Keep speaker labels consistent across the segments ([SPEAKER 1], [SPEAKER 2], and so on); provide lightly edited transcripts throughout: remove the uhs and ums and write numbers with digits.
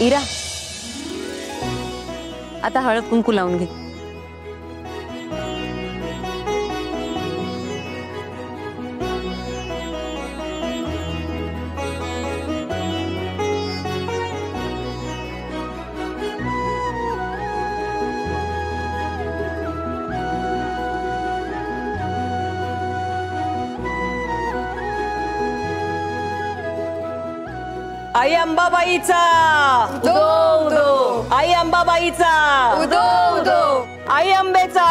[SPEAKER 1] इरा, आता हळद कुंकू लावून घे.
[SPEAKER 2] आई अंबाबाईचा
[SPEAKER 3] उदो उदो,
[SPEAKER 2] आई अंबाबाईचा
[SPEAKER 3] उदो उदो,
[SPEAKER 2] आई अंबेचा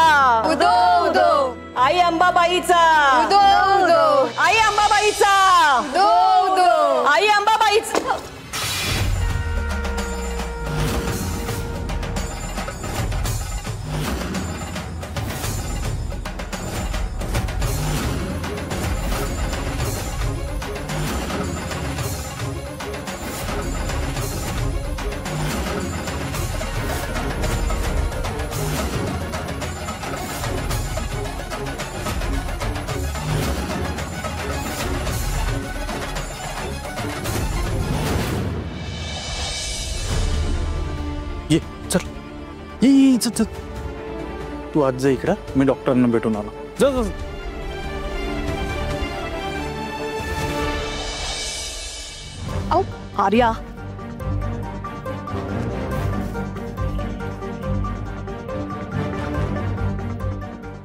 [SPEAKER 3] उदो उदो,
[SPEAKER 2] आई अंबाबाईचा
[SPEAKER 3] उदो उदो,
[SPEAKER 2] आई अंबाबाईचा
[SPEAKER 3] उदो उदो,
[SPEAKER 2] आई अंबाबाईचा.
[SPEAKER 4] ये चल, ये चल चल. तू आज जा इकडं, मी डॉक्टरांना भेटून आलो. जा जा.
[SPEAKER 2] औ आर्या,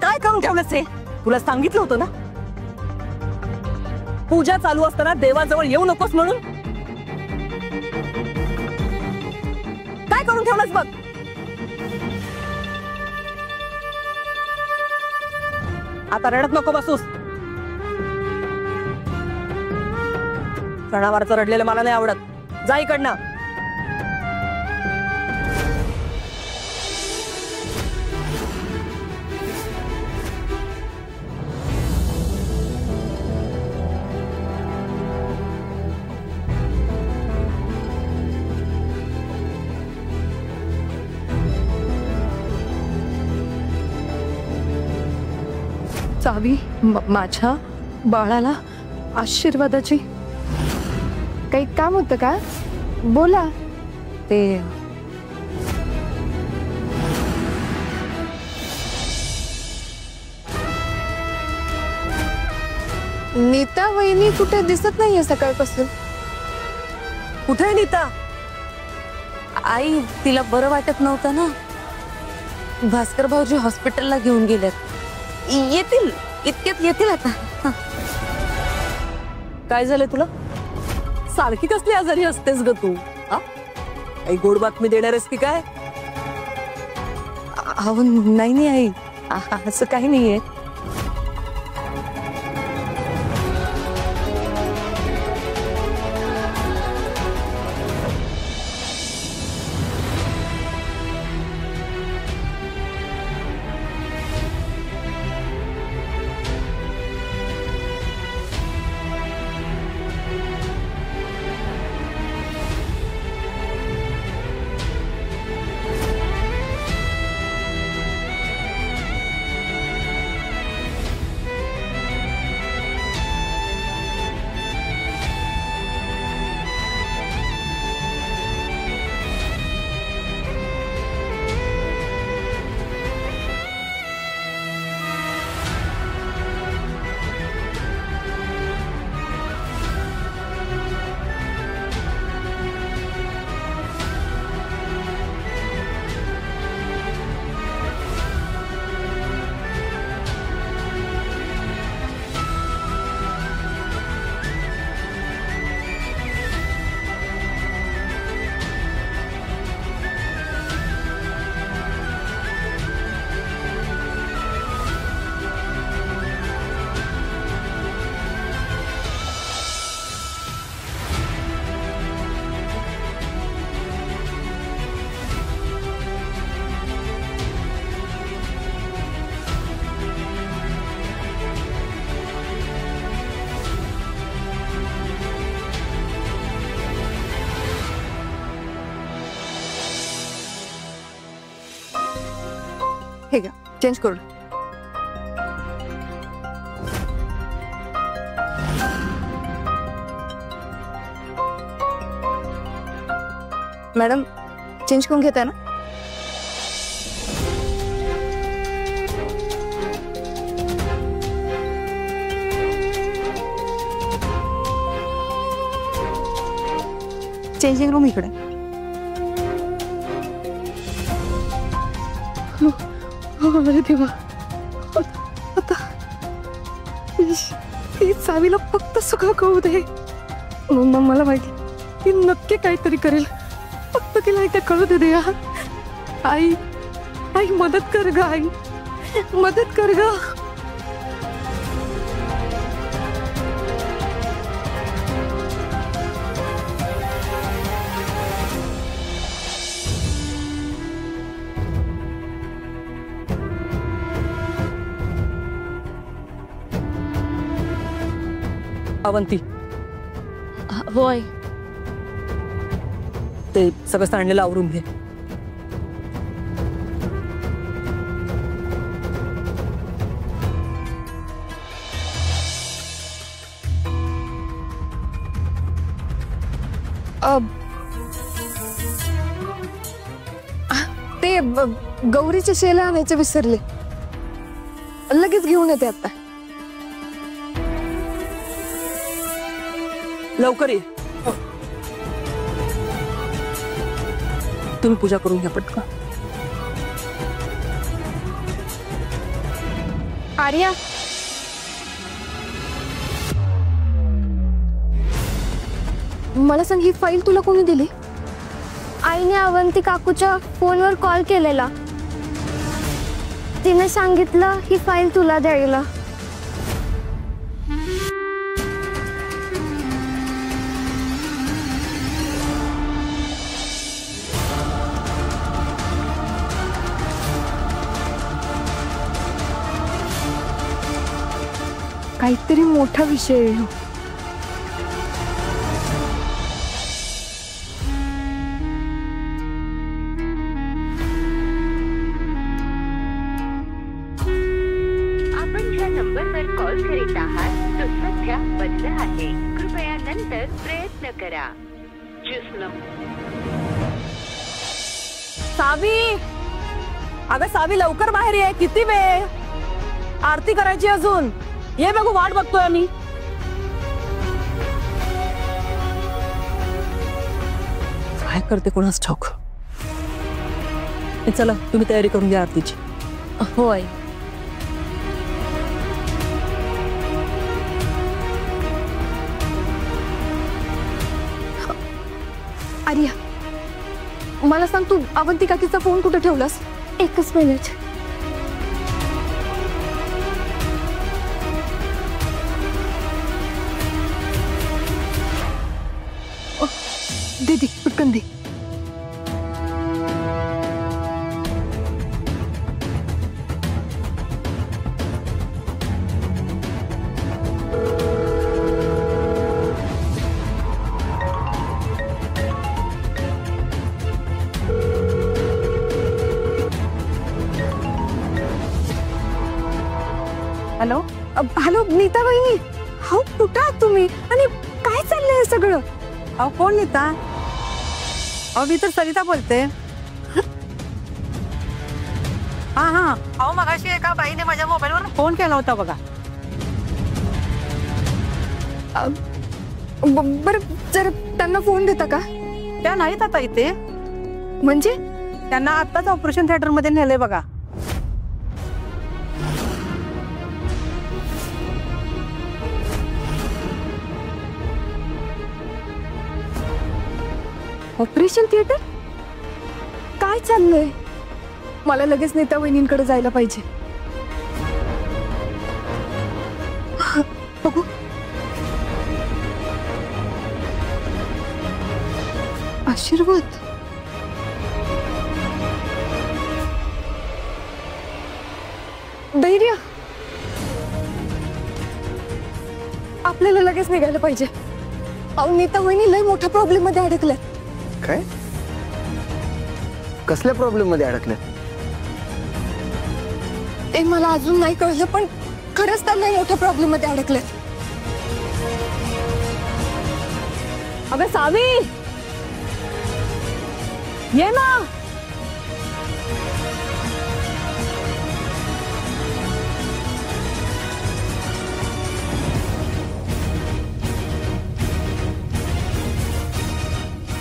[SPEAKER 2] काय करून ठेवलंस हे? तुला सांगितलं होतं ना, पूजा चालू असताना देवाजवळ येऊ नकोस म्हणून. काय करून ठेवलंस बघ. आता रडत नको बसूस. सणावारचं रडलेलं मला नाही आवडत. जा इकडनं.
[SPEAKER 3] चावी माझ्या बाळाला आशीर्वादाची. काही काम होतं का? बोला.
[SPEAKER 1] ते
[SPEAKER 3] नीता वहिनी कुठे दिसत नाहीये सकाळपासून.
[SPEAKER 2] कुठे आहे नीता?
[SPEAKER 1] आई, तिला बरं वाटत नव्हतं ना, भास्कर भाऊजी हॉस्पिटलला घेऊन गेलेत. येतील, इतक्यात येतील आता.
[SPEAKER 2] काय झालं तुला? सारखी कसली आजारी असतेस ग तू? काही गोड बातमी देणार आहेस की काय?
[SPEAKER 1] अहो नाही नाही आई, असं काही नाहीये.
[SPEAKER 3] हे घ्या चेंज करून. मॅडम चेंज करून घेताय ना? चेंजिंग रूम इकडे. अरे देवा, आता ही सावीला फक्त सुखा कळू दे. मग मला माहिती ती नक्की काहीतरी करेल. फक्त तिला एकदा कळू दे या. आई आई मदत कर ग, आई मदत कर ग.
[SPEAKER 2] अवंती,
[SPEAKER 1] होय.
[SPEAKER 2] ते सगळं सांडलेलं आवरून घे.
[SPEAKER 3] ते गौरीचे शेला आणायचे विसरले. लगेच घेऊन येते आता.
[SPEAKER 2] लवकर ये. तुम्ही पूजा करून घ्या पटकन.
[SPEAKER 3] आर्या, मला सांग ही फाईल तुला कोणी दिली?
[SPEAKER 5] आईने अवंती काकूच्या फोनवर कॉल केलेला. तिने सांगितलं ही फाईल तुला द्यायला.
[SPEAKER 3] काहीतरी मोठा विषय आहे ह्यो.
[SPEAKER 6] आपण ज्या नंबरवर कॉल करीत आहात तो सध्या बंद आहे. कृपया नंतर प्रयत्न करा.
[SPEAKER 2] सावी, अगं सावी लवकर बाहेर ये. किती वेळ? आरती करायची अजून. ये बघू, वाट बघतोय आम्ही. काय करते कोणास ठाऊक. चला तुम्ही तयारी करून घ्या आरतीची.
[SPEAKER 1] होय.
[SPEAKER 3] आर्या, मला सांग तू अवंती काकीचा फोन कुठे ठेवलास?
[SPEAKER 5] एकच मिनिट.
[SPEAKER 3] दे दे पटकन दे.
[SPEAKER 2] हॅलो.
[SPEAKER 3] हॅलो नीता वहिनी, हो कुठं आहात तुम्ही आणि काय चाललंय हे सगळं?
[SPEAKER 2] अहो कोण नीता? अहो मी तर सरिता बोलते. हा हा. अहो मगाशी एका बाईने माझ्या मोबाईलवर फोन केला होता बघा.
[SPEAKER 3] बरं जरा त्यांना फोन देता का?
[SPEAKER 2] त्या नाहीत आता इथे.
[SPEAKER 3] म्हणजे
[SPEAKER 2] त्यांना आत्ताच ऑपरेशन थिएटर मध्ये नेलंय बघा.
[SPEAKER 3] Operation theatre? काय चाललंय? मला लगेच नीता वहिनींकडे जायला पाहिजे. बघू. आशीर्वाद. धैर्य. आपल्याला लगेच निघायला पाहिजे. अहो नीता वहिनी लय मोठ्या प्रॉब्लेम मध्ये अडकल्या.
[SPEAKER 7] काय? कसल्या प्रॉब्लेम मध्ये अडकल्या?
[SPEAKER 3] ते मला अजून नाही कळलं, पण खरंच त्यांना मोठ्या प्रॉब्लेम मध्ये अडकलेत.
[SPEAKER 2] अगं सावी, ये ना.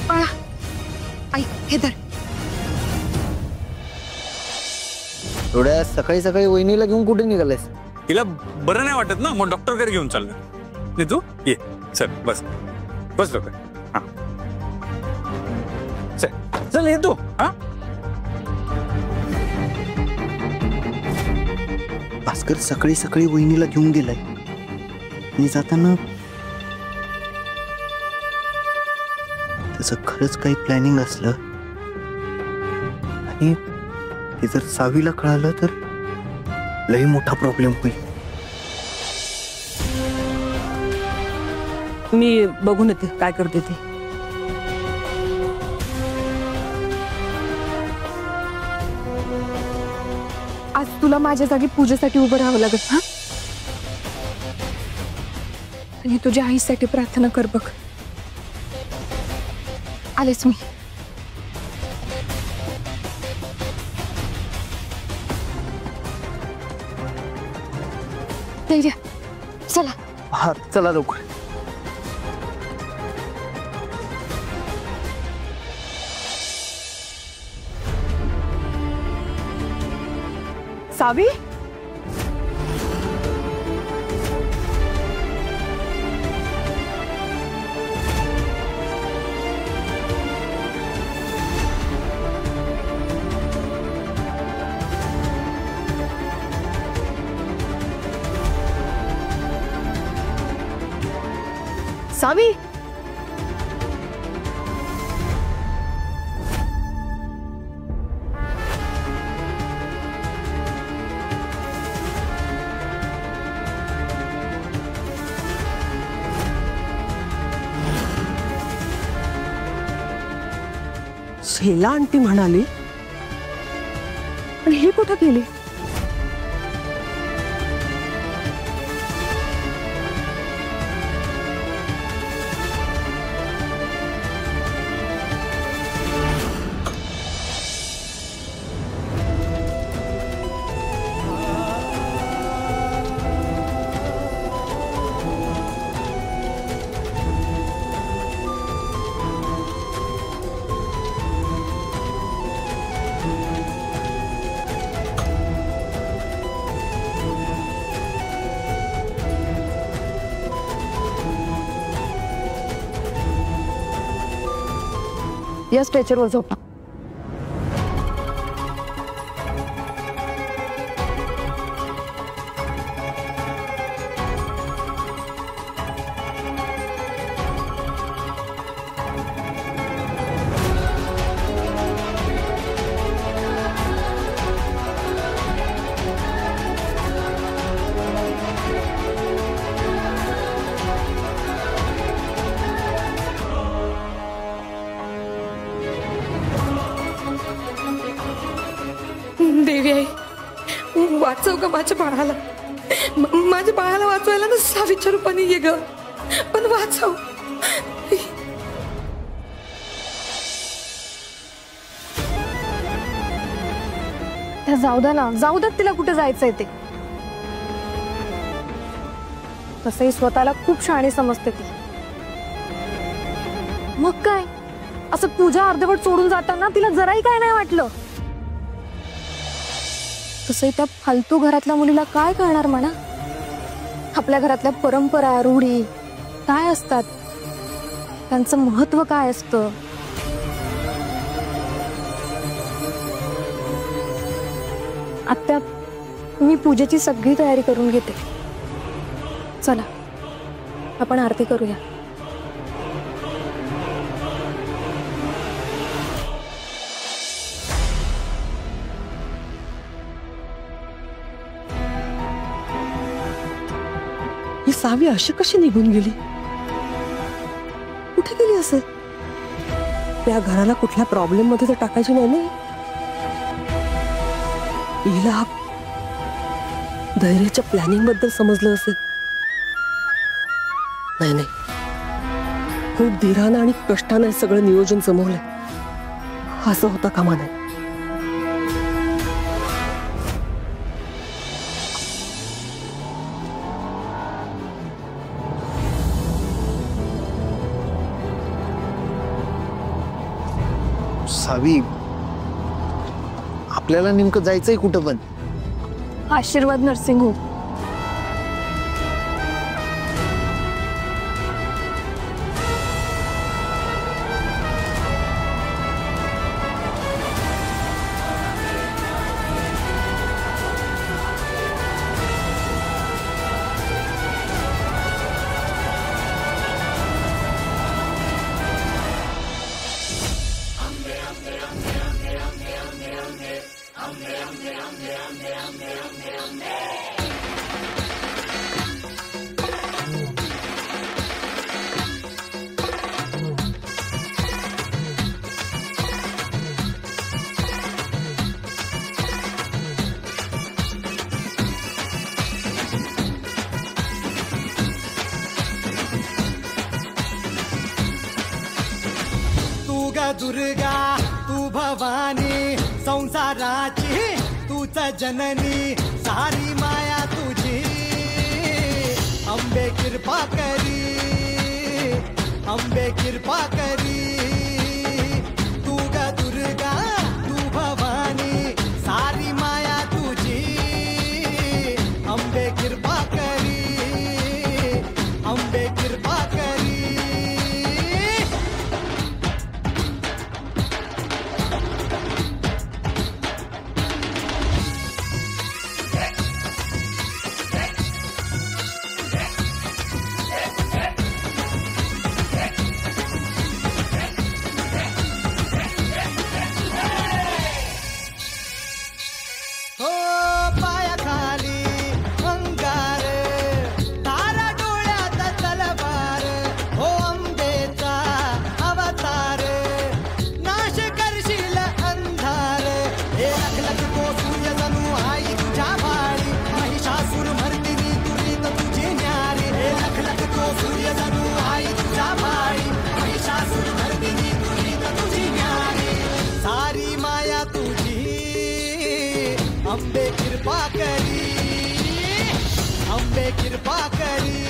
[SPEAKER 3] बाळा, आई हे धर.
[SPEAKER 7] एवढ्या सकाळी सकाळी वहिनीला घेऊन कुठे निघालेस?
[SPEAKER 4] तिला बरं नाही वाटत ना, मग डॉक्टरकडे घेऊन चाललं. नाही तू ये, चल बस बस लवकर. हा चल चल ये तू. हा
[SPEAKER 7] भास्कर सकाळी सकाळी वहिनीला घेऊन गेलाय आणि जाताना त्याचं खरंच काही प्लॅनिंग असलं आणि ते जर सावीला कळालं तर लई मोठा प्रॉब्लेम होईल.
[SPEAKER 2] मी बघून येते काय करते ते.
[SPEAKER 3] आज तुला माझ्या जागी पूजेसाठी उभं राहावं लागत. हा, आणि तुझ्या आईसाठी प्रार्थना कर बघ. आलेच मी. चला.
[SPEAKER 7] हा चला लवकर.
[SPEAKER 2] सावी, सावी, शेला आंटी म्हणाली, पण हे कुठं गेली? या स्ट्रेचरवर झोपा.
[SPEAKER 3] देवी आई, वाचव का माझ्या बाळाला. माझ्या बाळाला वाचवायला ना सावीच्या रूपाने ये ग, पण वाचव. त्या जाऊ द्या ना, जाऊ द्या तिला कुठे जायचंय ते. तसंही स्वतःला खूप शहाणी समजते ती. मग काय, असं पूजा अर्धवट सोडून जाताना तिला जराही काय नाही वाटलं. तसंही त्या फालतू घरातल्या मुलीला काय कळणार म्हणा. आपल्या घरातल्या परंपरा रूढी काय असतात, त्यांचं महत्व काय असतं. आत्या, मी पूजेची सगळी तयारी करून घेते. चला आपण आरती करूया.
[SPEAKER 2] ही सावी अशी कशी निघून गेली? कुठे गेली असेल? त्या घराला कुठल्या प्रॉब्लेम मध्ये तर टाकायची नाही ना. हिला धैर्याच्या प्लॅनिंग बद्दल समजलं असेल. नाही नाही, खूप धीरानं आणि कष्टानं हे सगळं नियोजन जमवलंय. असं होता कामा नये.
[SPEAKER 7] सावी, आपल्याला नेमकं जायचंय कुठं पण?
[SPEAKER 5] आशीर्वाद नर्सिंग होम.
[SPEAKER 8] दुर्गा तू भवानी संसाराची तूच जननी सारी माया तुझी अंबे कृपा करी अंबे कृपा करी तू ग दुर्गा तू भवानी सारी माया तुझी अंबे कृपा करी अंबे कृपा करी अंबे कृपा करी अंबे कृपा करी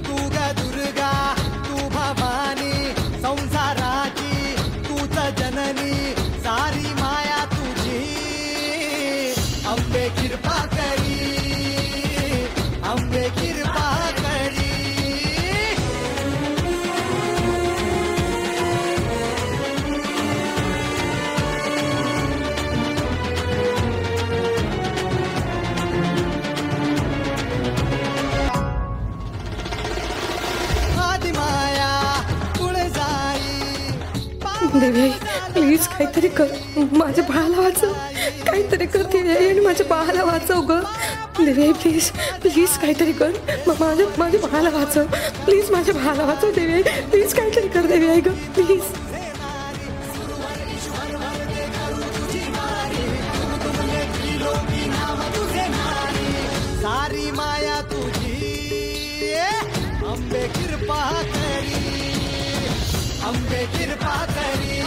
[SPEAKER 8] तू ग दुर्गा तू भवानी संसाराची तूच जननी सारी माया तुझी अंबे कृपा करी अंबे कृपा करी
[SPEAKER 3] देवी प्लीज काहीतरी कर, माझ्या बाळाला वाचव. काहीतरी कर देवी आणि माझ्या बाळाला वाचव ग. देवी प्लीज प्लीज काहीतरी कर, माझ्या बाळाला वाचव. प्लीज माझ्या बाळाला वाचव देवी. प्लीज काहीतरी कर देवी आई ग प्लीज.
[SPEAKER 8] सारी माया तुझी अंबे कृपा करी अंबे कृपा करी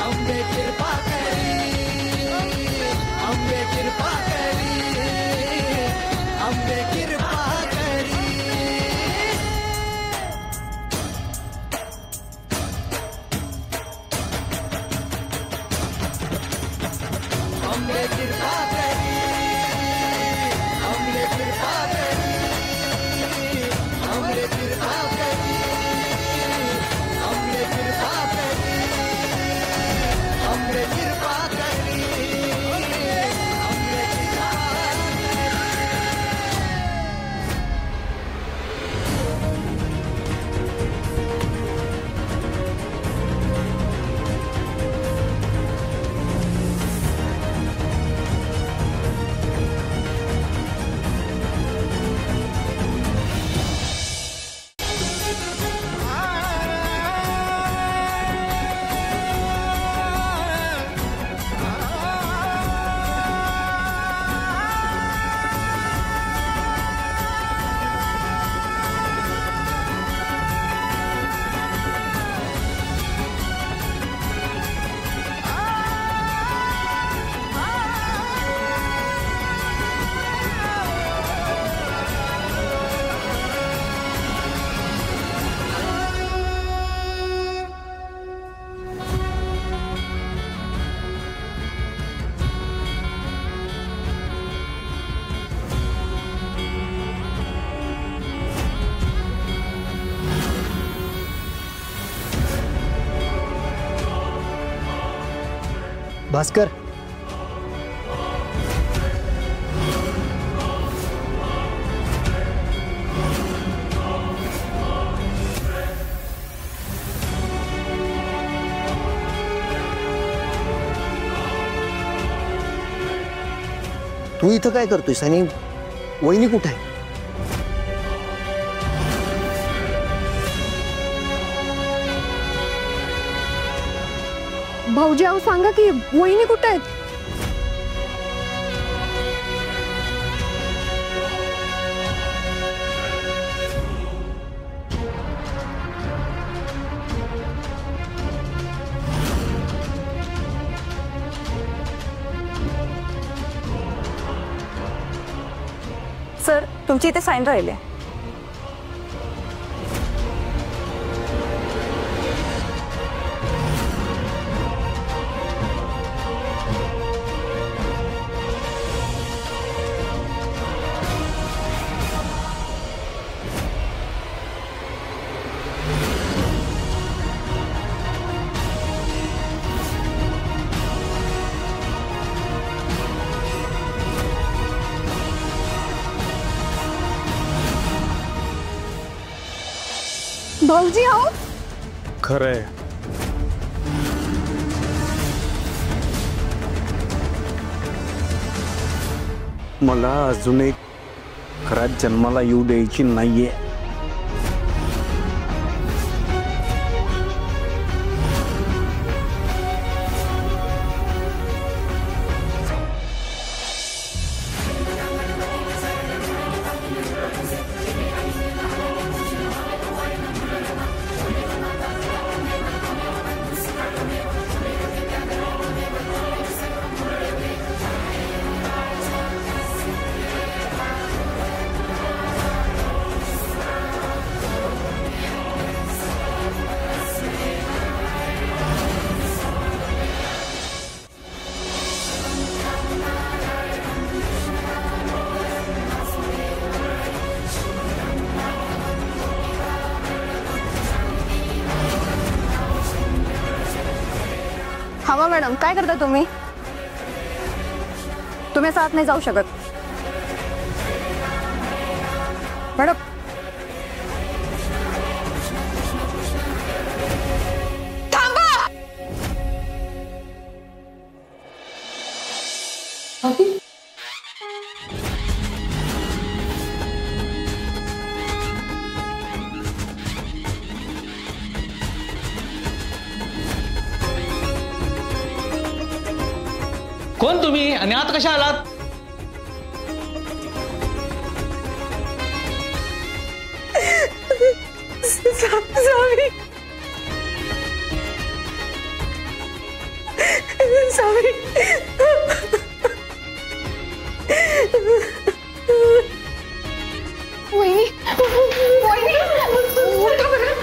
[SPEAKER 8] अंबे कृपा करी अंबे कृपा करी अंबे कृपा करी अंबे कृपा करी अंबे कृपा करी अंबे कृपा करी अंबे कृपा करी अंबे कृपा करी अंबे
[SPEAKER 7] भास्कर तू इथं काय करतोयस आणि वहिनी कुठे आहे?
[SPEAKER 3] भाऊजी अहो सांगा की वहिनी कुठे आहेत?
[SPEAKER 2] सर तुमची इथे साईन राहिले.
[SPEAKER 3] भाऊजी अहो
[SPEAKER 4] खरंय. मला अजून एक घरात जन्माला येऊ द्यायची नाहीये.
[SPEAKER 2] हवा मॅडम काय करता तुम्ही? तुम्ही असं आत नाही जाऊ शकत. मॅडम
[SPEAKER 9] कोण तुम्ही आणि आत कशा आलात?
[SPEAKER 3] वहिनी वहिनी उठा बरं.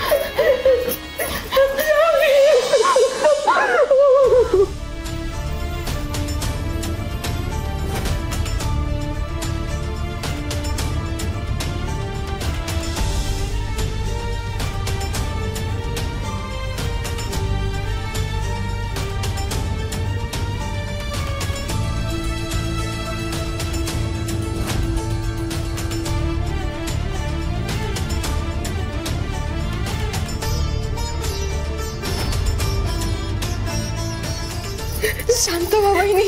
[SPEAKER 3] शांत व्हा वहिनी.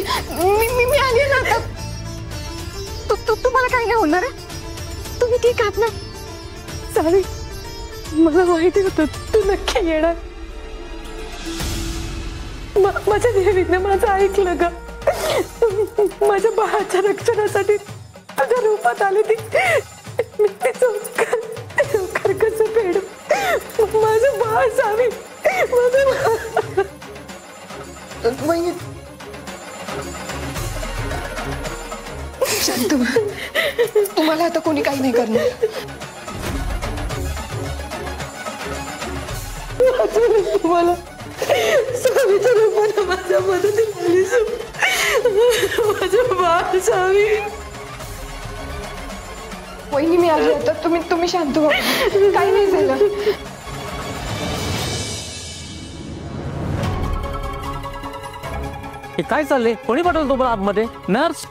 [SPEAKER 3] मी आली ना आता. तुम्हाला काही नाही होणार आहे. तुम्ही ठीक आहात ना? सावी मला माहिती होतं तू नक्की येणार. माझ्या देवीनं माझं ऐकलं ग. माझ्या बाळाच्या रक्षणासाठी तुझ्या रूपात आली ती. मी तिचं कर कसं फेडू? माझं बाळ सावी माझं वहिनी शांत व्हा. तुम्हाला आता कोणी काही नाही करणार. तुम्हाला स्वामीच्या रूपाने माझ्या मदतीला आलीस. माझं बाळ सावी. वहिनी मी आली आता. तुम्ही शांत व्हा. काही नाही झालं.
[SPEAKER 9] हे काय चाललंय? कोणी पाठवलं तुम्हाला आतमध्ये? नर्स?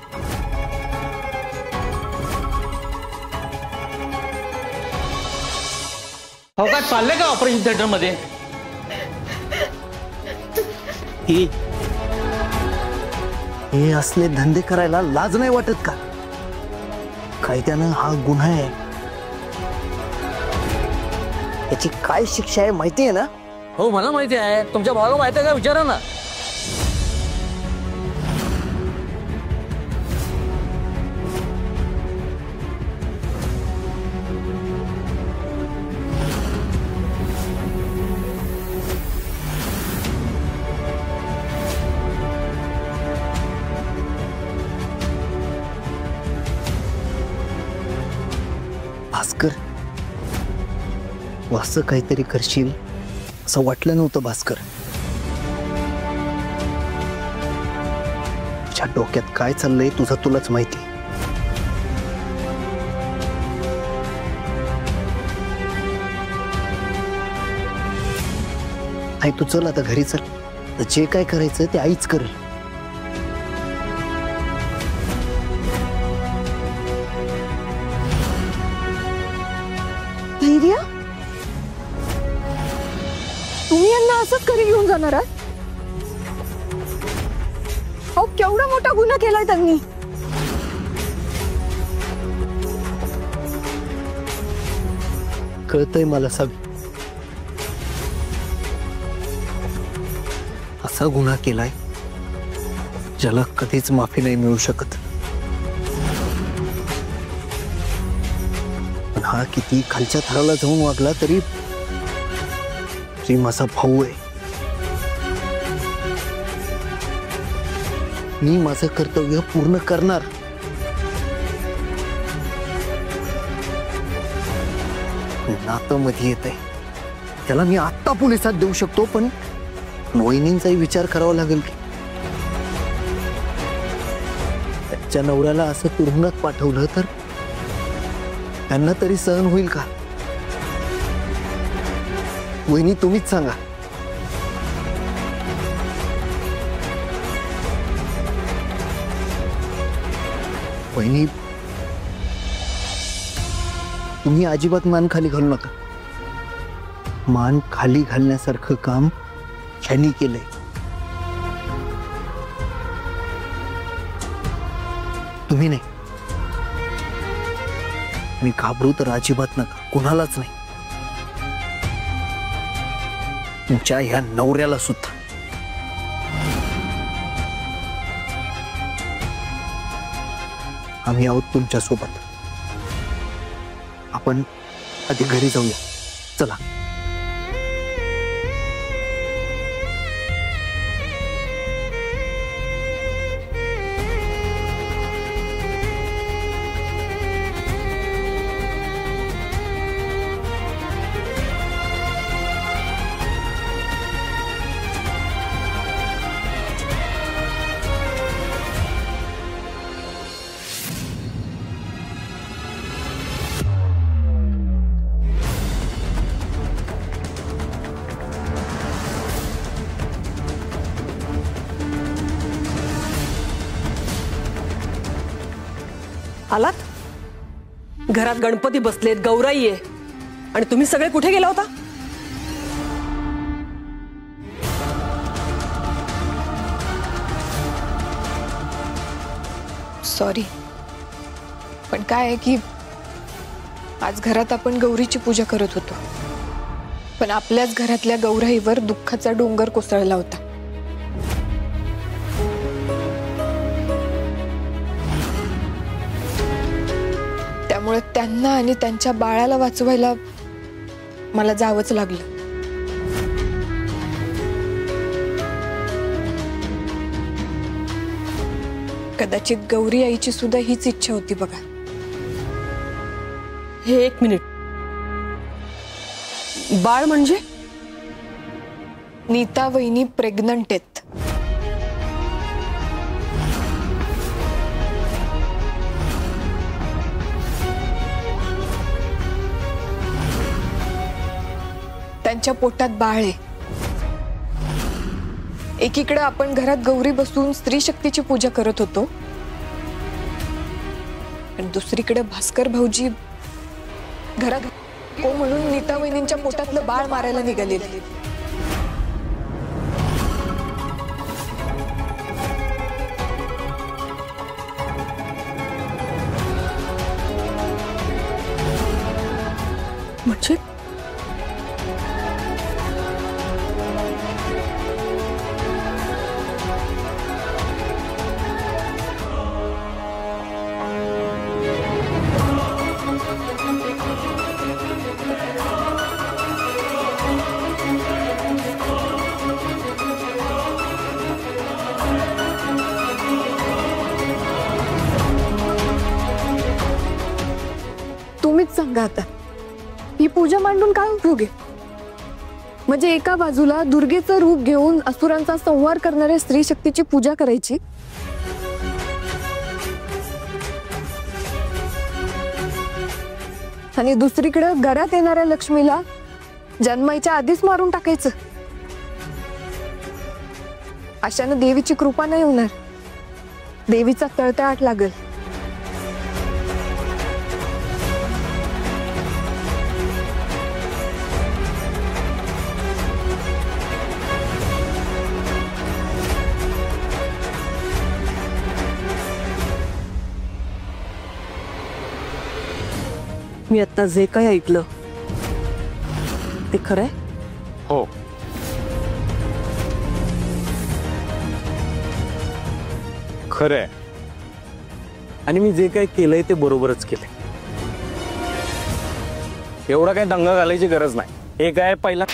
[SPEAKER 9] हो काय चाललंय का ऑपरेशन थिएटर मध्ये?
[SPEAKER 7] हे असले धंदे करायला लाज नाही वाटत का? कायद्यानं हा गुन्हा आहे, याची काय शिक्षा आहे माहिती आहे ना?
[SPEAKER 9] हो मला माहिती आहे. तुमच्या भावाला माहिती आहे का? विचारा ना.
[SPEAKER 7] भास्कर, असं काहीतरी करशील असं वाटलं नव्हतं भास्कर. तुझ्या डोक्यात काय चाललंय तुझं तुलाच माहिती. आई तू चल आता घरी चल. जे काय करायचं ते आईच करेल.
[SPEAKER 3] धैर्य, तुम्ही यांना असंच घरी घेऊन जाणार आहात? अहो केवढा मोठा गुन्हा केलाय त्यांनी.
[SPEAKER 7] कळतंय मला सावी, असा गुन्हा केलाय ज्याला कधीच माफी नाही मिळू शकत. पण हा किती खालच्या थराला जाऊन वागला तरी माझा भाऊ आहे. मी माझं कर्तव्य पूर्ण करणार. नातं मध्ये येत आहे त्याला मी आत्ता पोलिसात देऊ शकतो, पण वहिनींचाही विचार करावा लागेल की त्याच्या नवऱ्याला असं तुरुंगात पाठवलं तर त्यांना तरी सहन होईल का? वहिनी तुम्हीच सांगा. वहिनी तुम्ही अजिबात मान खाली घालू नका. मान खाली घालण्यासारखं काम ह्यांनी केलंय. तुम्ही नाही. आणि घाबरू तर अजिबात नका, कुणालाच नाही, तुमच्या ह्या नवऱ्याला सुद्धा. आम्ही आहोत तुमच्या सोबत. आपण आधी घरी जाऊया. चला.
[SPEAKER 2] आलात? घरात गणपती बसलेत, गौराई आहे, आणि तुम्ही सगळे कुठे गेला होता?
[SPEAKER 3] सॉरी, पण काय आहे की आज घरात आपण गौरीची पूजा करत होतो, पण आपल्याच घरातल्या गौराईवर दुःखाचा डोंगर कोसळला होता. त्यामुळे त्यांना आणि त्यांच्या बाळाला वाचवायला मला जावंच लागलं. कदाचित गौरी आईची सुद्धा हीच इच्छा होती बघा.
[SPEAKER 2] हे एक मिनिट, बाळ म्हणजे?
[SPEAKER 3] नीता वहिनी प्रेग्नंट आहेत. त्यांच्या पोटात बाळ आहे. एकीकडे आपण घरात गौरी बसून स्त्री शक्तीची पूजा करत होतो आणि दुसरीकडे भास्कर भाऊजी घरात हो म्हणून नीता वहिनींच्या पोटातलं बाळ मारायला निघालेले. म्हणजे तुम्हीच सांगा आता, ही पूजा मांडून काय उपयोग आहे? म्हणजे एका बाजूला दुर्गेचं रूप घेऊन असुरांचा संहार करणाऱ्या स्त्री शक्तीची पूजा करायची, आणि दुसरीकडे घरात येणाऱ्या लक्ष्मीला जन्मायच्या आधीच मारून टाकायचं. अशानं देवीची कृपा नाही होणार, देवीचा तळतळाट लागेल.
[SPEAKER 2] मी आता जे काही ऐकलं ते खरंय?
[SPEAKER 4] हो, खरंय. आणि मी जे काही केलंय ते बरोबरच केलंय. एवढा काही दंगा घालायची गरज नाही. हे काय पहिला